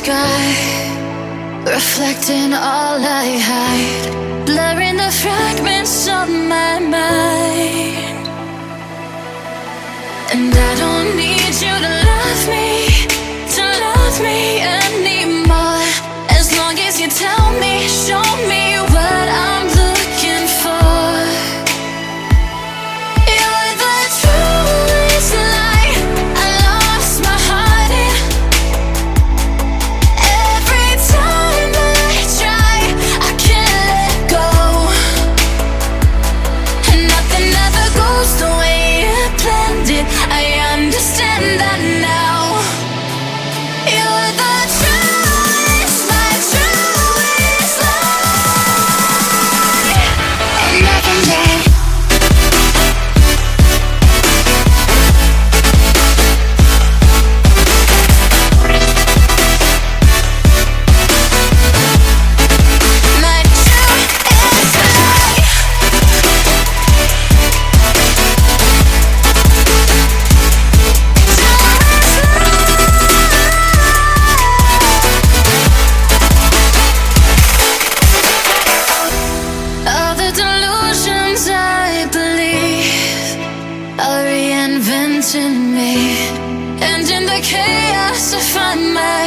sky, reflecting all I hide, blurring the fragments of my mind. And I don't need you to love me anymore. As long as you tell me, show me what I'm looking for. You're the truest lie I lost my heart in. Every time I try, I can't let go. And nothing ever goes the way you planned it. I understand that now. You're the truest, my truest lie. And nothing more. My truest lie. All the delusions I believe are reinventing me, and in the chaos I find my